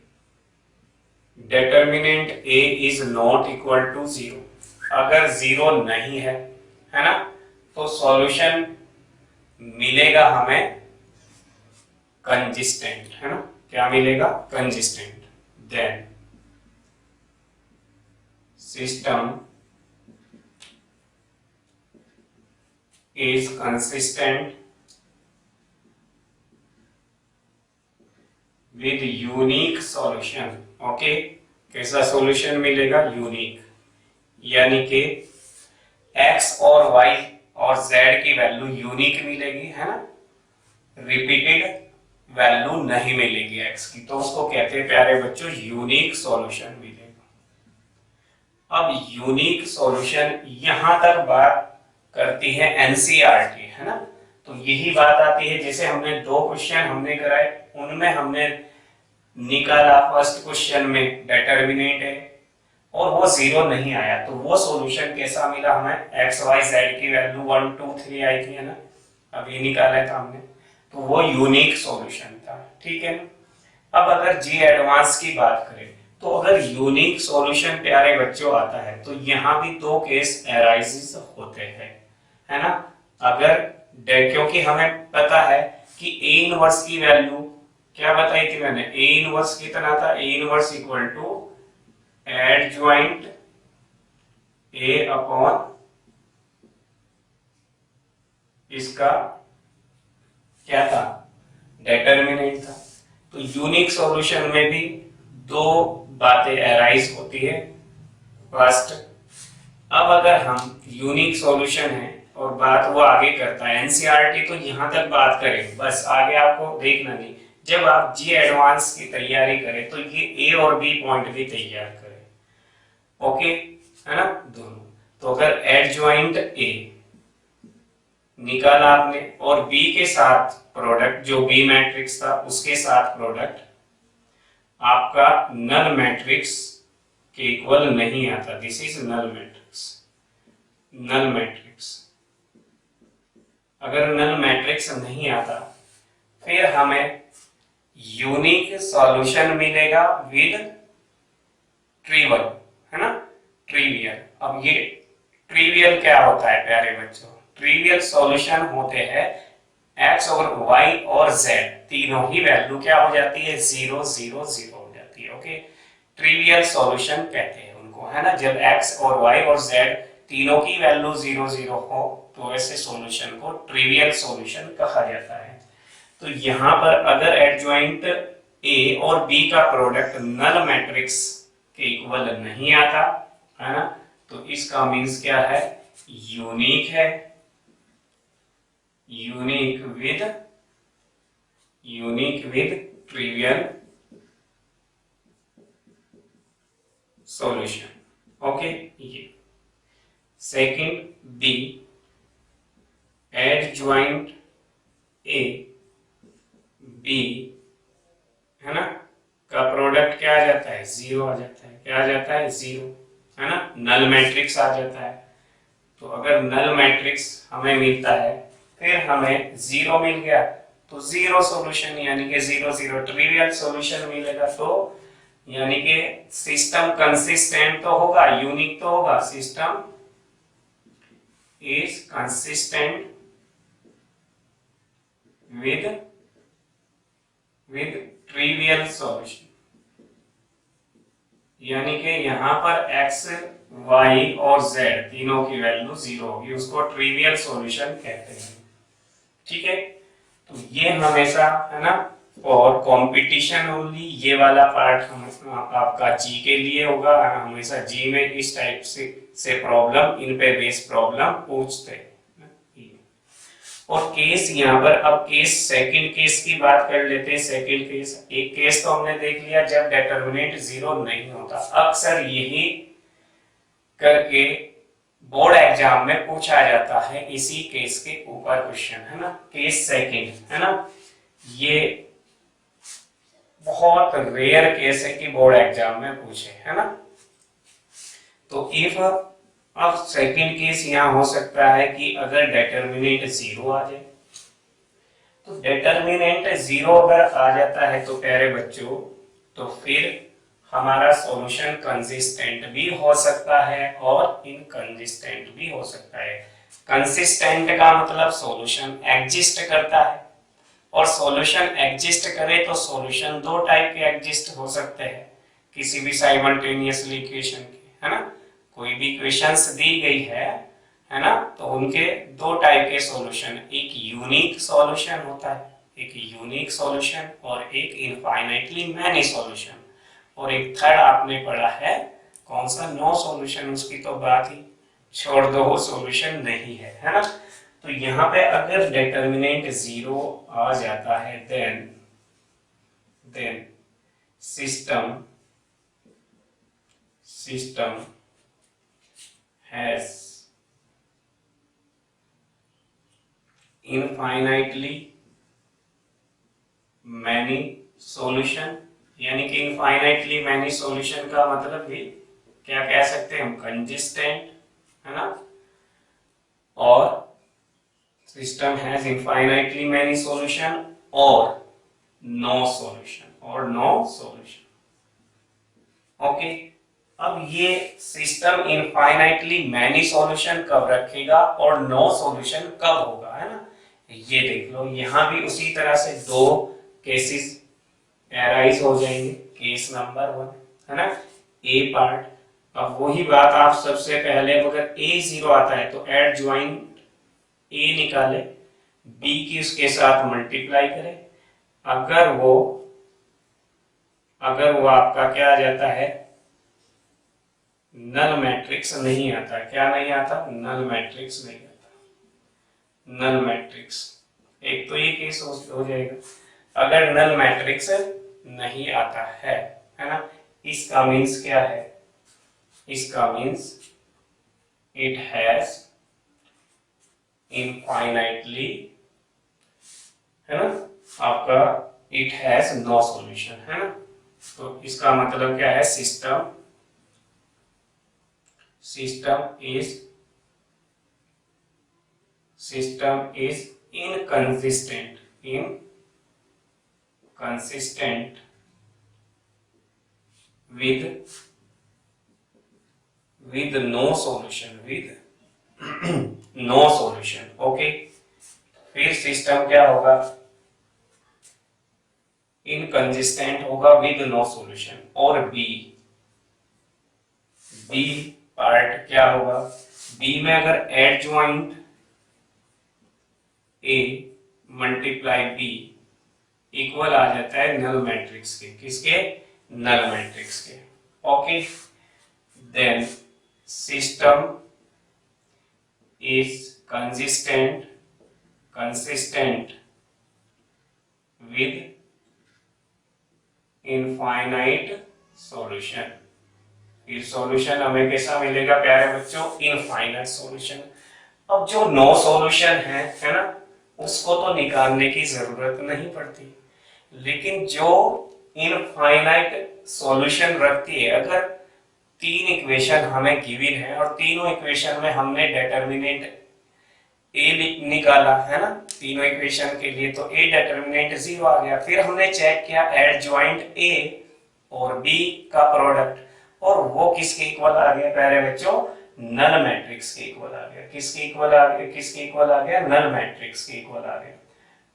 determinant A is not equal to zero, अगर जीरो नहीं है ना, तो सॉल्यूशन मिलेगा हमें कंसिस्टेंट, है ना। क्या मिलेगा, consistent. Then system is consistent with unique solution. Okay, कैसा सॉल्यूशन मिलेगा, यूनिक, यानी कि x और y और z की वैल्यू यूनिक मिलेगी, है ना, रिपीटेड वैल्यू नहीं मिलेगी x की, तो उसको कहते हैं प्यारे बच्चों यूनिक सॉल्यूशन मिलेगा। अब यूनिक सॉल्यूशन यहां तक बात करती है एनसीईआरटी, है ना। तो यही बात आती है, जैसे हमने दो क्वेश्चन हमने कराए, उनमें हमने निकाला फर्स्ट क्वेश्चन में डिटर्मिनेंट है और वो जीरो नहीं आया, तो वो सॉल्यूशन कैसा मिला हमें, एक्स वाई जेड की वैल्यू 1 2 3 आई थी, है ना, अभी निकाला था हमने, तो वो यूनिक सॉल्यूशन था, ठीक है ना। अब अगर जी एडवांस की बात करें, तो अगर यूनिक सॉल्यूशन प्यारे बच्चों आता है, तो यहाँ भी दो केस एराइजेस होते हैं, है ना। अगर क्योंकि हमें पता है कि ए इनवर्स की वैल्यू क्या बताई थी मैंने, ए इनवर्स कितना था, A inverse equal to adjoint A upon इसका क्या था, डिटर्मिनेंट था। तो यूनिक सॉल्यूशन में भी दो बातें अराइज होती है। फर्स्ट, अब अगर हम यूनिक सॉल्यूशन है और बात वो आगे करता है, एनसीईआरटी तो यहां तक बात करें, बस आगे आपको देखना नहीं। जब आप जी एडवांस की तैयारी करें तो ये ए और बी पॉइंट भी तैयार करें, ओके, है ना, दोनों। तो अगर एडजॉइंट ए निकाला आपने और बी के साथ प्रोडक्ट, जो बी मैट्रिक्स था उसके साथ प्रोडक्ट आपका नल मैट्रिक्स के इक्वल नहीं आता, this is null matrix, null matrix. अगर नल मैट्रिक्स नहीं आता, फिर हमें यूनिक सॉल्यूशन मिलेगा विद ट्रिवियल, है ना, ट्रिवियल। अब ये ट्रिवियल क्या होता है प्यारे बच्चों, ट्रिवियल सॉल्यूशन होते हैं x और y और z तीनों ही वैल्यू क्या हो जाती है, 0 0 0 हो जाती है, ओके। ट्रिवियल सॉल्यूशन कहते हैं उनको, है ना, जब x और y और z तीनों की वैल्यू 0 0 हो तो ऐसे सॉल्यूशन को ट्रिवियल सॉल्यूशन कहा जाता है। तो यहां पर अगर एडजॉइंट a और b का प्रोडक्ट नल मैट्रिक्स के इक्वल नहीं आता, है ना, तो इसका मीन्स क्या है, यूनिक है, unique with trivial solution, okay. ये second, B adjoint A B, है ना, का प्रोडक्ट क्या आ जाता है, 0 आ जाता है, क्या आ जाता है, 0, है ना, नल मैट्रिक्स आ जाता है। तो अगर नल मैट्रिक्स हमें मिलता है, फिर हमें 0 मिल गया, तो 0 सॉल्यूशन यानी कि 0 0 ट्रिवियल सॉल्यूशन मिलेगा, तो यानी कि सिस्टम कंसिस्टेंट तो होगा, यूनिक तो होगा, system is consistent with trivial solution, यानी कि यहां पर x, y और z तीनों की वैल्यू 0 होगी, उसको ट्रिवियल सॉल्यूशन कहते हैं, ठीक है। तो ये हमेशा, है ना, और कंपटीशन ओनली ये वाला पार्ट आपका जी के लिए होगा, हमेशा जी में इस टाइप से प्रॉब्लम, इन पे बेस प्रॉब्लम पूछते हैं। और केस यहाँ पर, अब केस सेकंड केस की बात कर लेते हैं। सेकंड केस, एक केस तो हमने देख लिया जब डिटर्मिनेंट 0 नहीं होता, अक्सर यही करके बोर्ड एग्जाम में पूछा जाता है इसी केस के ऊपर क्वेश्चन, है ना, केस सेकंड, है ना। ये बहुत रेयर केस है कि बोर्ड एग्जाम में पूछे, है ना। तो इफ अब सेकंड केस यहाँ हो सकता है कि अगर डिटर्मिनेंट 0 आ जाए, तो डिटर्मिनेंट 0 अगर आ जाता है तो प्यारे बच्चों, तो फिर हमारा सॉल्यूशन कंसिस्टेंट भी हो सकता है और इनकंसिस्टेंट भी हो सकता है। कंसिस्टेंट का मतलब सॉल्यूशन एग्जिस्ट करता है, और सॉल्यूशन एग्जिस्ट करे तो सॉल्यूशन दो टाइप के एग्जिस्ट हो सकते हैं किसी भी साइमल्टेनियसली इक्वेशन के, है ना। कोई भी इक्वेशंस दी गई है ना, तो उनके दो टाइप के सॉल्यूशन, एक यूनिक सॉल्यूशन होता है, एक यूनिक सॉल्यूशन, और एक इनफाइनाइटली मैनी सॉल्यूशन, और एक थर्ड आपने पढ़ा है कौन सा, नो सॉल्यूशन, उसकी तो बात ही छोड़ दो, वो सॉल्यूशन नहीं है ना। तो यहाँ पे अगर डिटर्मिनेंट 0 आ जाता है then system has infinitely many solution, यानी कि infinitely many solution का मतलब भी क्या कह सकते हैं हम, कंसिस्टेंट, है ना, और system has infinitely many solution और नो सॉल्यूशन, ओके। अब ये सिस्टम इनफाइनाइटली मैनी सॉल्यूशन कब रखेगा और नो सॉल्यूशन कब होगा, है ना। ये देख लो, यहां भी उसी तरह से दो केसेस एराइज हो जाएंगे। केस नंबर 1, है ना, ए पार्ट। अब वही बात, आप सबसे पहले अगर ए 0 आता है तो एड ज्वाइन ए निकाले, बी की उसके साथ मल्टीप्लाई करें। अगर वो आपका क्या आ जाता है, नल मैट्रिक्स नहीं आता, क्या नहीं आता, नल मैट्रिक्स नहीं आता, नल मैट्रिक्स, एक तो ये केस हो जाएगा। अगर नल मैट्रिक्स नहीं आता है ना, इसका मीन्स क्या है, इसका मीन्स इट हैज इनफाइनाइटली, है ना, आपका इट हैज नो सॉल्यूशन, है ना। तो इसका मतलब क्या है, system is inconsistent with no solution, no solution, okay. फिर सिस्टम क्या होगा, इनकंसिस्टेंट होगा विद नो सॉल्यूशन। और बी पार्ट क्या होगा, बी में अगर adjoint A multiply B equal आ जाता है नल मैट्रिक्स के, किसके, नल मैट्रिक्स के, okay. Then system is consistent with infinite solution। फिर सॉल्यूशन हमें कैसा मिलेगा प्यारे बच्चों, इनफाइनाइट सॉल्यूशन। अब जो नो सॉल्यूशन है ना, उसको तो निकालने की जरूरत नहीं पड़ती, लेकिन जो इनफाइनाइट सॉल्यूशन रखती है, अगर तीन इक्वेशन हमें गिवन है और तीनों इक्वेशन में हमने डिटर्मिनेंट ए निकाला, है ना, तीनों इक्वेशन के लिए, तो ए डिटर्मिनेंट 0 आ गया। फिर हमने चेक किया एड ज्वाइंट ए और बी का प्रोडक्ट, और वो किसके इक्वल आ गया प्यारे बच्चों, नल मैट्रिक्स के इक्वल आ गया। किसके इक्वल आ गया, नल मैट्रिक्स के इक्वल आ गया।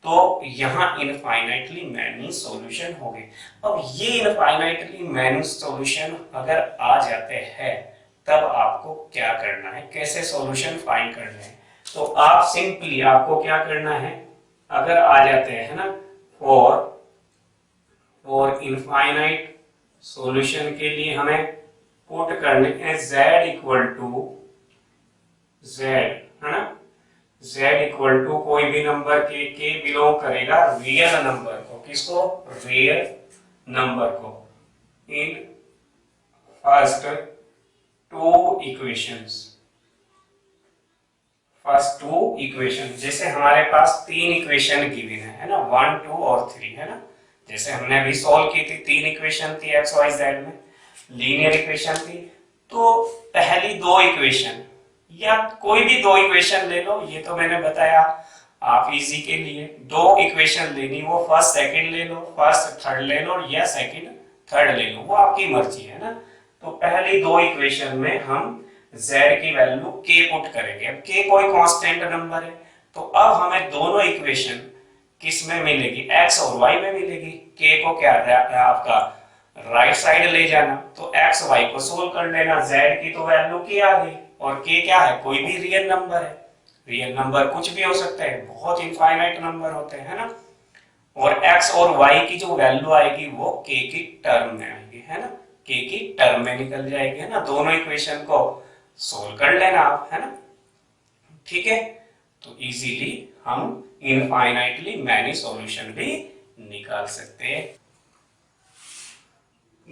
तो यहाँ इनफाइनाइटली मैनी सॉल्यूशन हो गए। अब ये इनफाइनाइटली मैनी सॉल्यूशन अगर आ जाते हैं, तब आपको क्या करना है, कैसे सॉल्यूशन फाइंड करना है। तो आप सिंपली, आपको क्या करना है, अगर आ जाते हैं, है ना, फॉर इनफाइनाइट सॉल्यूशन के लिए हमें पुट करने हैं z इक्वल टू z, है ना, z इक्वल टू कोई भी नंबर के बिलोंग करेगा रियल नंबर को, किसको, रियल नंबर को, in first two equations, first two equation, जैसे हमारे पास तीन इक्वेशन गिवन है ना, 1 2 और 3 है ना, जैसे हमने अभी सॉल्व की थी, तीन इक्वेशन थी एक्स वाई जेड में, लीनियर इक्वेशन थी। तो पहली दो इक्वेशन या कोई भी दो इक्वेशन ले लो, ये तो मैंने बताया आप इजी के लिए दो इक्वेशन लेनी, वो फर्स्ट सेकंड ले लो, फर्स्ट थर्ड ले लो या सेकंड थर्ड ले लो, वो आपकी मर्जी है ना। तो पहली दो इक्वेशन में हम z की वैल्यू k पुट करेंगे। अब k कोई कांस्टेंट नंबर है, तो अब हमें दोनों इक्वेशन किस में मिलेगी, x और y में मिलेगी। k को क्या आपका राइट साइड ले जाना, तो x y को सोल्व कर लेना, z की तो वैल्यू k आ गई, और k क्या है, कोई भी रियल नंबर है। रियल नंबर कुछ भी हो सकता है, बहुत इनफाइनाइट नंबर होते हैं ना। और x और y की जो वैल्यू आएगी वो k की टर्म में आएगी, है ना, k की टर्म में निकल जाएगी, है ना। दोनों इक्वेशन को सोल्व कर लेना आप, है ना, ठीक है। तो इजीली हम इनफाइनाइटली मैनी सॉल्यूशन भी निकाल सकते हैं।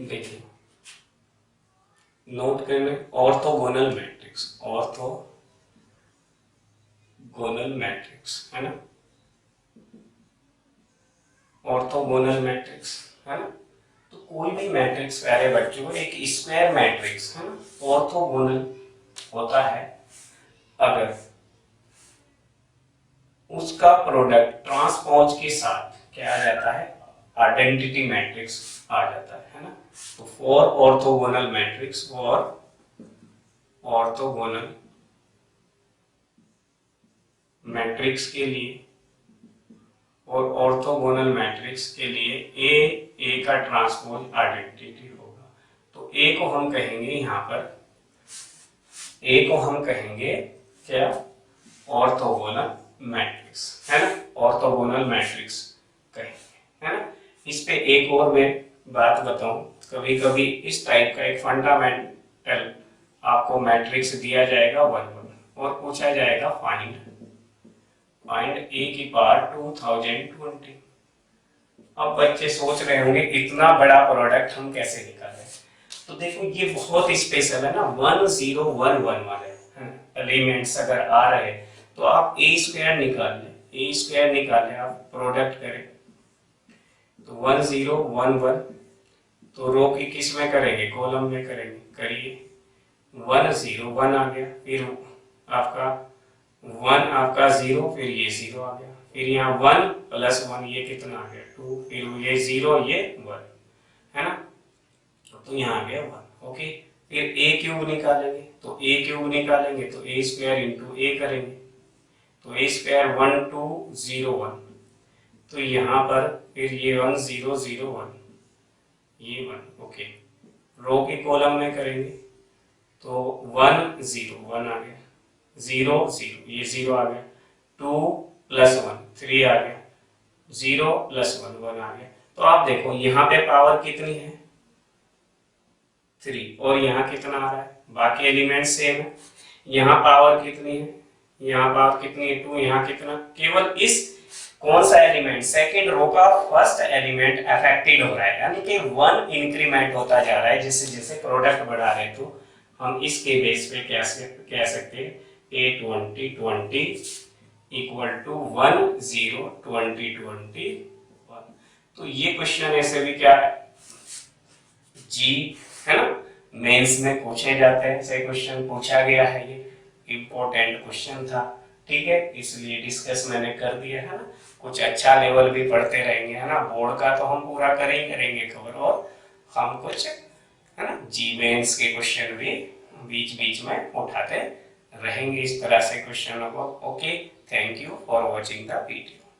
देखिए नोट करना, ऑर्थोगोनल मैट्रिक्स, ऑर्थोगोनल मैट्रिक्स है ना, ऑर्थोगोनल मैट्रिक्स है ना। तो कोई भी मैट्रिक्स प्यारे बच्चों, एक स्क्वायर मैट्रिक्स है ना, ऑर्थोगोनल होता है अगर उसका प्रोडक्ट ट्रांसपोज के साथ क्या आ जाता है, आइडेंटिटी मैट्रिक्स आ जाता है ना। तो फॉर ऑर्थोगोनल मैट्रिक्स, और ऑर्थोगोनल मैट्रिक्स के लिए, और ऑर्थोगोनल मैट्रिक्स के लिए ए का ट्रांसपोज आइडेंटिटी होगा। तो ए को हम कहेंगे यहाँ पर, ए को हम कहेंगे क्या, ऑर्थोगोनल मैट्रिक्स है ना, ऑर्थोगोनल मैट्रिक्स कहेंगे, है ना। इस पे एक और मैं बात बताऊं, कभी कभी इस टाइप का एक फंडामेंटल आपको मैट्रिक्स दिया जाएगा 1 1 और पूछा जाएगा फाइंड ए की पावर 2020। अब बच्चे सोच रहे होंगे इतना बड़ा प्रोडक्ट हम कैसे निकालें। तो देखो ये बहुत स्पेशल है ना, 1 0 1 1 वाले एलिमेंट्स अगर आ रहे तो आप ए स्क्वायर निकाल लें, ए स्क्वायर निकालें, आप प्रोडक्ट करें तो 1 0 1 1, तो रो की किस में करेंगे, कॉलम में करेंगे, करिए 1 0 1 आ गया, फिर आपका 1 आपका 0, फिर ये 0 आ गया, फिर यहाँ 1 प्लस 1 ये कितना आ गया 2, फिर ये 0 ये 1 है ना, तो यहाँ आ गया 1। ओके, फिर ए क्यूब निकालेंगे, तो ए क्यूब निकालेंगे तो ए स्क्वायर इंटू ए करेंगे, तो ए स्क्वायर 1 2 0 1, तो यहाँ पर फिर ये 1 0 0 1 ये 1। ओके, रो की कॉलम में करेंगे तो 1 0 1 आ गया, 0 0 ये 0 आ गया, 2 प्लस 1 3 आ गया, 0 प्लस 1 1 आ गया। तो आप देखो यहाँ पे पावर कितनी है 3, और यहाँ कितना आ रहा है, बाकी एलिमेंट सेम है। यहाँ पावर कितनी है, यहाँ पावर कितनी है 2, यहाँ कितना, केवल इस कौन सा एलिमेंट, सेकंड रो का फर्स्ट एलिमेंट अफेक्टेड हो रहा है, यानी कि 1 इंक्रीमेंट होता जा रहा है जैसे जैसे प्रोडक्ट बढ़ा रहे। तो हम इसके बेस पे कह सकते हैं a 20 20 इक्वल टू 1 0 20 20 1। तो ये क्वेश्चन ऐसे भी क्या है जी, है ना, मेंस में पूछे जाते हैं, ऐसे क्वेश्चन पूछा गया है, ये इम्पोर्टेंट क्वेश्चन था, ठीक है, इसलिए डिस्कस मैंने कर दिया है ना। कुछ अच्छा लेवल भी पढ़ते रहेंगे, है ना, बोर्ड का तो हम पूरा करेंगे कवर, और हम कुछ है ना जी मेंस के क्वेश्चन भी बीच बीच में उठाते रहेंगे इस तरह से क्वेश्चनों को। Okay, thank you for watching the video.